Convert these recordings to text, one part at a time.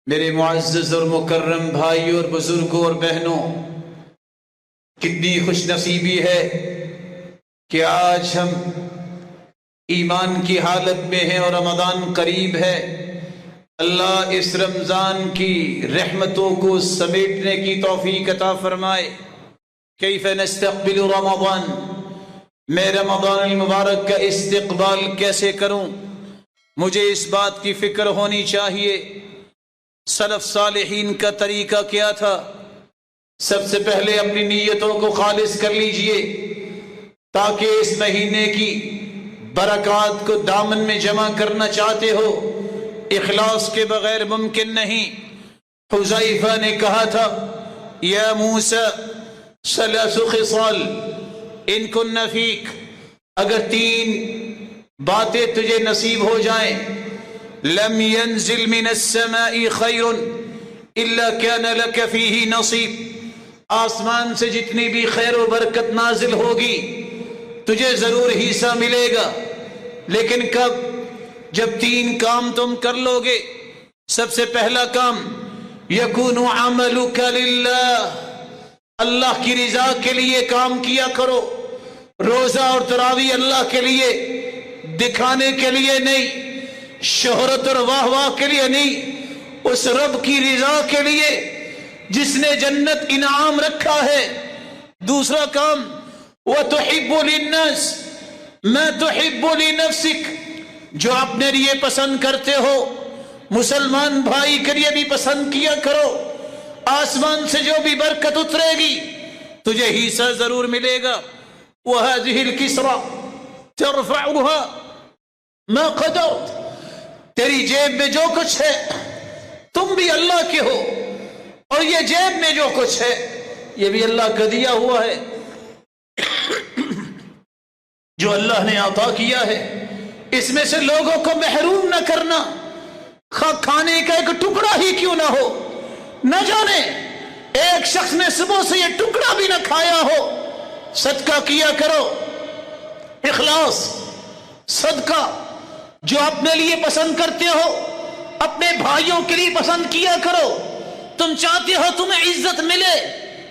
میرے معزز اور مکرم بھائیوں اور بزرگوں اور بہنوں، کتنی خوش نصیبی ہے کہ آج ہم ایمان کی حالت میں ہیں اور رمضان قریب ہے۔ اللہ اس رمضان کی رحمتوں کو سمیٹنے کی توفیق عطا فرمائے۔ کیف نستقبل رمضان، میں رمضان المبارک کا استقبال کیسے کروں؟ مجھے اس بات کی فکر ہونی چاہیے سلف صالحین کا طریقہ کیا تھا۔ سب سے پہلے اپنی نیتوں کو خالص کر لیجئے تاکہ اس مہینے کی برکات کو دامن میں جمع کرنا چاہتے ہو، اخلاص کے بغیر ممکن نہیں۔ حذیفہ نے کہا تھا، یا موسیٰ ثلاث خصال ان کن فیک، اگر 3 باتیں تجھے نصیب ہو جائیں، لم ينزل من السماء خیر الا كان لك فيه نصیب، آسمان سے جتنی بھی خیر و برکت نازل ہوگی تجھے ضرور حصہ ملے گا، لیکن کب؟ جب 3 کام تم کر لو گے۔ سب سے پہلا کام، یکون عملک للہ، اللہ کی رضا کے لیے کام کیا کرو۔ روزہ اور تراویح اللہ کے لیے، دکھانے کے لیے نہیں، شہرت اور واہ واہ کے لیے نہیں، اس رب کی رضا کے لیے جس نے جنت انعام رکھا ہے۔ دوسرا کام، وَتُحِبُّ لِلنَّاسِ مَا تُحِبُّ لِنَفْسِكَ، جو اپنے لیے پسند کرتے ہو مسلمان بھائی کے لیے بھی پسند کیا کرو۔ آسمان سے جو بھی برکت اترے گی تجھے حصہ ضرور ملے گا۔ وَهَذِهِ الْكِسْرَةُ تَرْفَعُهَا مَا قَدَرْتَ، تیری جیب میں جو کچھ ہے تم بھی اللہ کے ہو، اور یہ جیب میں جو کچھ ہے یہ بھی اللہ کا دیا ہوا ہے، جو اللہ نے عطا کیا ہے۔ اس میں سے لوگوں کو محروم نہ کرنا، کھانے کا ایک ٹکڑا ہی کیوں نہ ہو، نہ جانے ایک شخص نے صبح سے یہ ٹکڑا بھی نہ کھایا ہو، صدقہ کیا کرو۔ اخلاص، صدقہ جو اپنے لیے پسند کرتے ہو اپنے بھائیوں کے لیے پسند کیا کرو۔ تم چاہتے ہو تمہیں عزت ملے،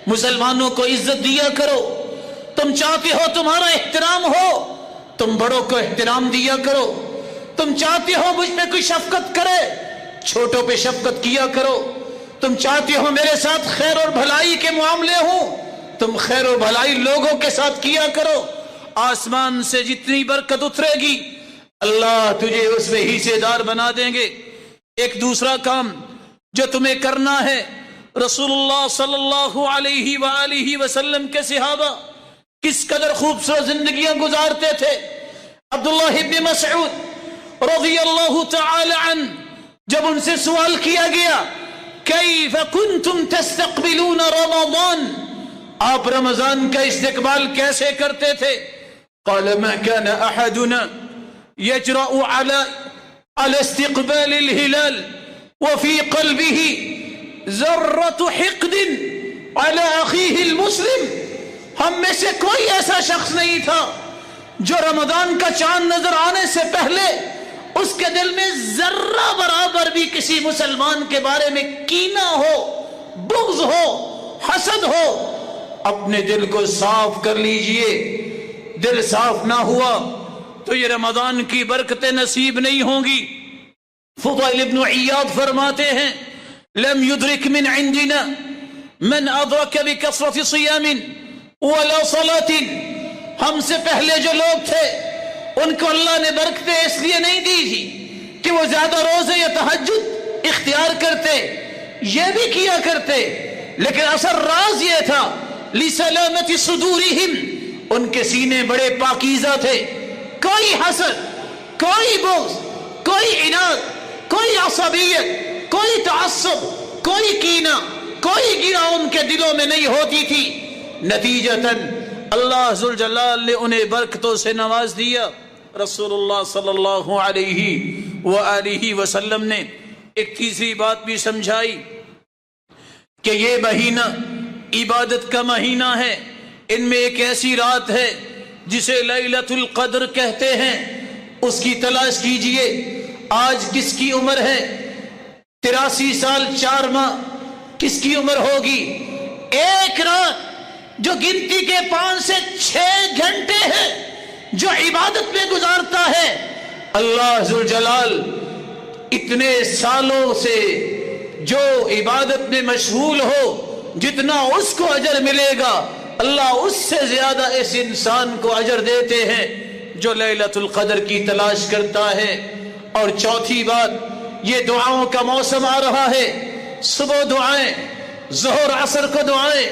مسلمانوں کو عزت دیا کرو۔ تم چاہتے ہو تمہارا احترام ہو، تم بڑوں کو احترام دیا کرو۔ تم چاہتے ہو مجھ پہ کوئی شفقت کرے، چھوٹوں پہ شفقت کیا کرو۔ تم چاہتے ہو میرے ساتھ خیر اور بھلائی کے معاملے ہوں، تم خیر و بھلائی لوگوں کے ساتھ کیا کرو۔ آسمان سے جتنی برکت اترے گی اللہ تجھے اس میں حصے دار بنا دیں گے۔ ایک دوسرا کام جو تمہیں کرنا ہے، رسول اللہ صلی اللہ علیہ وآلہ وسلم کے صحابہ کس قدر خوبصورت زندگیاں گزارتے تھے۔ عبداللہ ابن مسعود رضی اللہ تعالی عنہ، جب ان سے سوال کیا گیا کیف کنتم تستقبلون رمضان، آپ رمضان کا استقبال کیسے کرتے تھے؟ قال ما كان احدنا يجرأ على استقبال الهلال وفي قلبه ذرة حقد على أخيه المسلم، ہم میں سے کوئی ایسا شخص نہیں تھا جو رمضان کا چاند نظر آنے سے پہلے اس کے دل میں ذرہ برابر بھی کسی مسلمان کے بارے میں کینہ ہو، بغض ہو، حسد ہو۔ اپنے دل کو صاف کر لیجئے، دل صاف نہ ہوا تو یہ رمضان کی برکتیں نصیب نہیں ہوں گی۔ فضیل ابن عیاض فرماتے ہیں، لم يدرك من عندنا من ادرك بكثرة صيام ولا صلاة، ہم سے پہلے جو لوگ تھے ان کو اللہ نے برکتیں اس لیے نہیں دی تھی کہ وہ زیادہ روزے یا تہجد اختیار کرتے، یہ بھی کیا کرتے، لیکن اصل راز یہ تھا لسلامت صدورہم، ان کے سینے بڑے پاکیزہ تھے، کوئی حسد، کوئی بغض، کوئی عناد، کوئی عصبیت، کوئی تعصب، کوئی کینہ، کوئی گرہ ان کے دلوں میں نہیں ہوتی تھی۔ نتیجتاً اللہ ذوالجلال نے انہیں برکتوں سے نواز دیا۔ رسول اللہ صلی اللہ علیہ وآلہ وسلم نے ایک تیسری بات بھی سمجھائی کہ یہ مہینہ عبادت کا مہینہ ہے، ان میں ایک ایسی رات ہے جسے لیلۃ القدر کہتے ہیں، اس کی تلاش کیجئے۔ آج کس کی عمر ہے؟ 83 سال 4 ماہ کس کی عمر ہوگی؟ ایک رات جو گنتی کے 5 سے 6 گھنٹے ہے جو عبادت میں گزارتا ہے، اللہ ذوالجلال اتنے سالوں سے جو عبادت میں مشغول ہو جتنا اس کو اجر ملے گا، اللہ اس سے زیادہ اس انسان کو اجر دیتے ہیں جو لیلۃ القدر کی تلاش کرتا ہے۔ اور چوتھی بات، یہ دعاؤں کا موسم آ رہا ہے، صبح دعائیں، ظہر عصر کو دعائیں،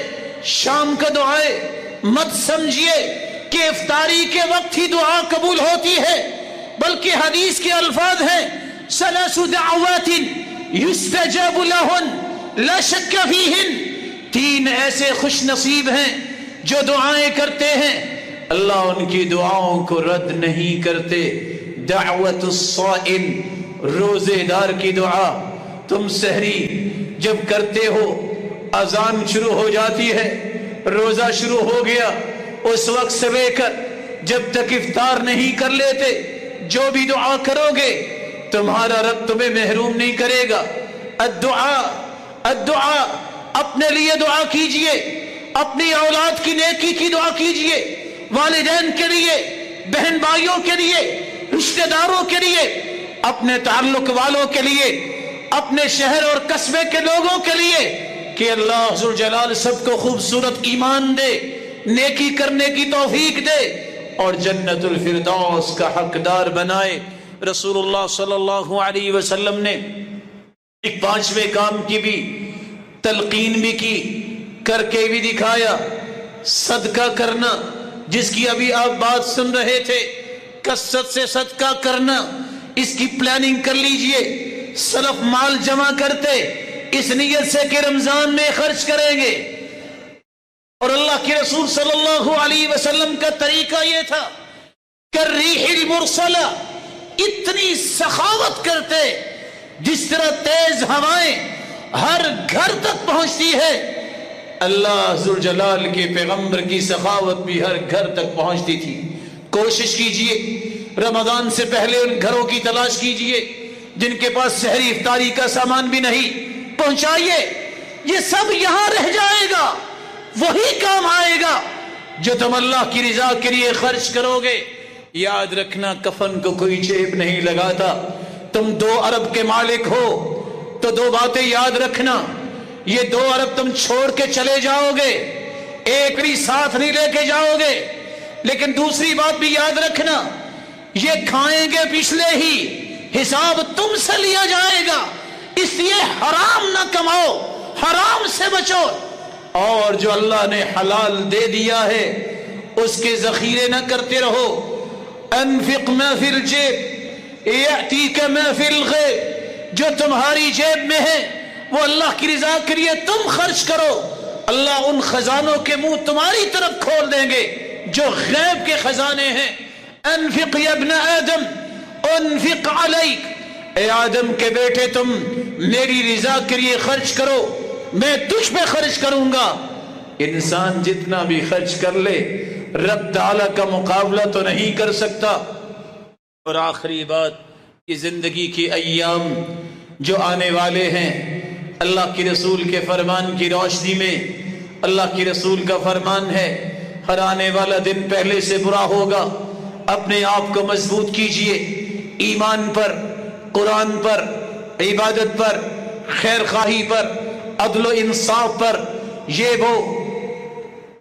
شام کو دعائیں۔ مت سمجھیے کہ افطاری کے وقت ہی دعا قبول ہوتی ہے، بلکہ حدیث کے الفاظ ہیں ثلاث دعوات یستجاب لہن لا شک فیہن، 3 ایسے خوش نصیب ہیں جو دعائیں کرتے ہیں اللہ ان کی دعاؤں کو رد نہیں کرتے۔ دعوت الصائم، روزے دار کی دعا۔ تم سحری جب کرتے ہو، اذان شروع ہو جاتی ہے، روزہ شروع ہو گیا، اس وقت سے لے کر جب تک افطار نہیں کر لیتے، جو بھی دعا کرو گے تمہارا رب تمہیں محروم نہیں کرے گا۔ الدعاء، اپنے لیے دعا کیجئے، اپنی اولاد کی نیکی کی دعا کیجئے، والدین کے لیے، بہن بھائیوں کے لیے، رشتہ داروں کے لیے، اپنے تعلق والوں کے لیے، اپنے شہر اور قصبے کے لوگوں کے لیے، کہ اللہ ذوالجلال سب کو خوبصورت ایمان دے، نیکی کرنے کی توفیق دے اور جنت الفردوس کا حقدار بنائے۔ رسول اللہ صلی اللہ علیہ وسلم نے ایک 5ویں کام کی بھی تلقین بھی کی، کر کے بھی دکھایا، صدقہ کرنا، جس کی ابھی آپ بات سن رہے تھے، کثرت سے صدقہ کرنا، اس کی پلاننگ کر لیجئے۔ سلف مال جمع کرتے اس نیت سے کہ رمضان میں خرچ کریں گے، اور اللہ کے رسول صلی اللہ علیہ وسلم کا طریقہ یہ تھا کالریح المرسلہ، اتنی سخاوت کرتے جس طرح تیز ہوائیں ہر گھر تک پہنچتی ہے، اللہ ذوالجلال کے پیغمبر کی سخاوت بھی ہر گھر تک پہنچتی تھی۔ کوشش کیجئے رمضان سے پہلے ان گھروں کی تلاش کیجئے جن کے پاس سحری افطاری کا سامان بھی نہیں، پہنچائیے۔ یہ سب یہاں رہ جائے گا، وہی کام آئے گا جو تم اللہ کی رضا کے لیے خرچ کرو گے۔ یاد رکھنا، کفن کو کوئی جیب نہیں لگاتا۔ تم 2 ارب کے مالک ہو تو 2 باتیں یاد رکھنا، یہ 2 ارب تم چھوڑ کے چلے جاؤ گے، ایک بھی ساتھ نہیں لے کے جاؤ گے، لیکن دوسری بات بھی یاد رکھنا، یہ کھائیں گے پچھلے ہی، حساب تم سے لیا جائے گا، اس لیے حرام نہ کماؤ، حرام سے بچو، اور جو اللہ نے حلال دے دیا ہے اس کے ذخیرے نہ کرتے رہو۔ انفق ما فی الجیب یأتیک ما فی الغیب، جو تمہاری جیب میں ہے وہ اللہ کی رضا کے لیے تم خرچ کرو، اللہ ان خزانوں کے منہ تمہاری طرف کھول دیں گے جو غیب کے خزانے ہیں۔ انفق یا ابن آدم انفق علیک، اے آدم کے بیٹے تم میری رضا کے لیے خرچ کرو، میں تجھ پہ خرچ کروں گا۔ انسان جتنا بھی خرچ کر لے رب تعالی کا مقابلہ تو نہیں کر سکتا۔ اور آخری بات، یہ زندگی کے ایام جو آنے والے ہیں، اللہ کے رسول کے فرمان کی روشنی میں، اللہ کے رسول کا فرمان ہے ہر آنے والا دن پہلے سے برا ہوگا۔ اپنے آپ کو مضبوط کیجئے ایمان پر، قرآن پر، عبادت پر، خیر خواہی پر، عدل و انصاف پر۔ یہ وہ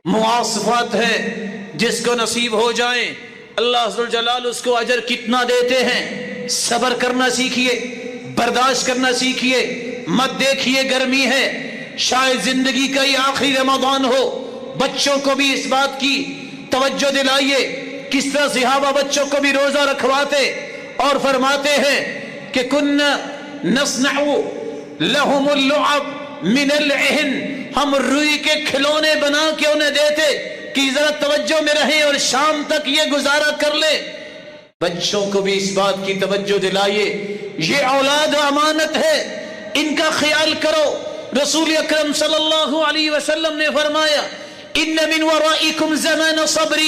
مواصفات ہیں جس کو نصیب ہو جائیں اللہ ذوالجلال اس کو اجر کتنا دیتے ہیں۔ صبر کرنا سیکھیے، برداشت کرنا سیکھیے، مت دیکھیے گرمی ہے، شاید زندگی کا یہ آخری رمضان ہو۔ بچوں کو بھی اس بات کی توجہ دلائیے، کس طرح صحابہ بچوں کو بھی روزہ رکھواتے اور فرماتے ہیں کہ کننا نصنع لہم اللعب من العہن، ہم روئی کے کھلونے بنا کے انہیں دیتے کہ ذرا توجہ میں رہیں اور شام تک یہ گزارا کر لے۔ بچوں کو بھی اس بات کی توجہ دلائیے، یہ اولاد امانت ہے، ان کا خیال کرو۔ رسول اکرم صلی اللہ علیہ وسلم نے فرمایا ان من ورائکم زمان صبر،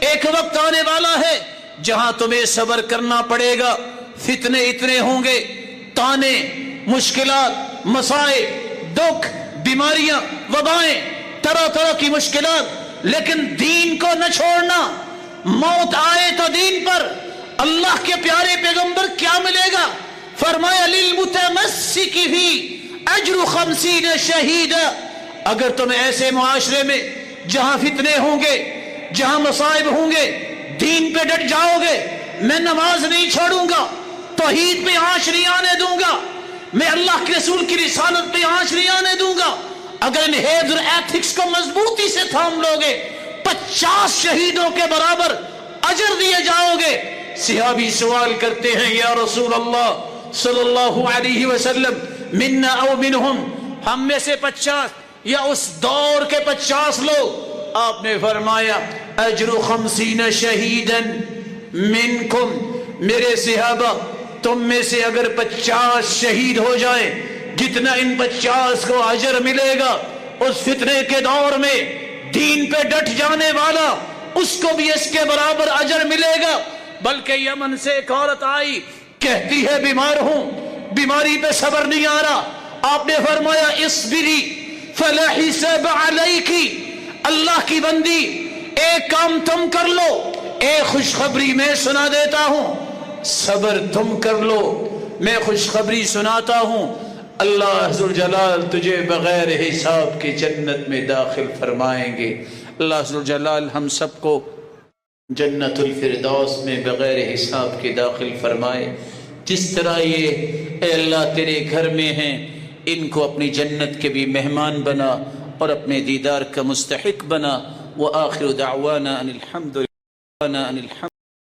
ایک وقت آنے والا ہے جہاں تمہیں صبر کرنا پڑے گا، فتنے اتنے ہوں گے، تانے، مشکلات، مسائب، دکھ، بیماریاں، وبائیں، طرح طرح کی مشکلات، لیکن دین کو نہ چھوڑنا. موت آئے تو دین پر. اللہ کے پیارے پیغمبر کیا ملے گا؟ فرمایا للمتمسک بھی اجر 50 شہیدا. اگر تم ایسے معاشرے میں جہاں فتنے ہوں گے، جہاں مصائب ہوں گے، دین پہ ڈٹ جاؤ گے، میں نماز نہیں چھوڑوں گا، توحید پہ آنچ نہیں آنے دوں گا، میں اللہ کے رسول کی رسالت پہ آنچ نہیں آنے دوں گا، اگر ان ہیبز اور ایتھکس کو مضبوطی سے تھام لو گے 50 شہیدوں کے برابر اجر دیے جاؤ گے. صحابی سوال کرتے ہیں یا رسول اللہ صلی اللہ علیہ وسلم منا او منہم، ہم میں سے 50 یا اس دور کے 50 لوگ؟ آپ نے فرمایا اجر 50 شہیدا منکم، میرے صحابہ تم میں سے اگر 50 شہید ہو جائیں، جتنا ان 50 کو اجر ملے گا اس فتنے کے دور میں دین پہ ڈٹ جانے والا، اس کو بھی اس کے برابر اجر ملے گا. بلکہ یمن سے ایک عورت آئی، کہتی ہے بیمار ہوں، بیماری پہ صبر نہیں آ رہا. آپ نے فرمایا اصبری فلا حساب علیکی، اللہ کی بندی ایک کام تم کر لو، ایک خوشخبری میں سنا دیتا ہوں، صبر تم کر لو، میں خوشخبری سناتا ہوں، اللہ ذوالجلال تجھے بغیر حساب کی جنت میں داخل فرمائیں گے. اللہ ذوالجلال ہم سب کو جنت الفردوس میں بغیر حساب کے داخل فرمائے. جس طرح یہ اے اللہ تیرے گھر میں ہیں، ان کو اپنی جنت کے بھی مہمان بنا اور اپنے دیدار کا مستحق بنا. وآخر دعوانا ان الحمد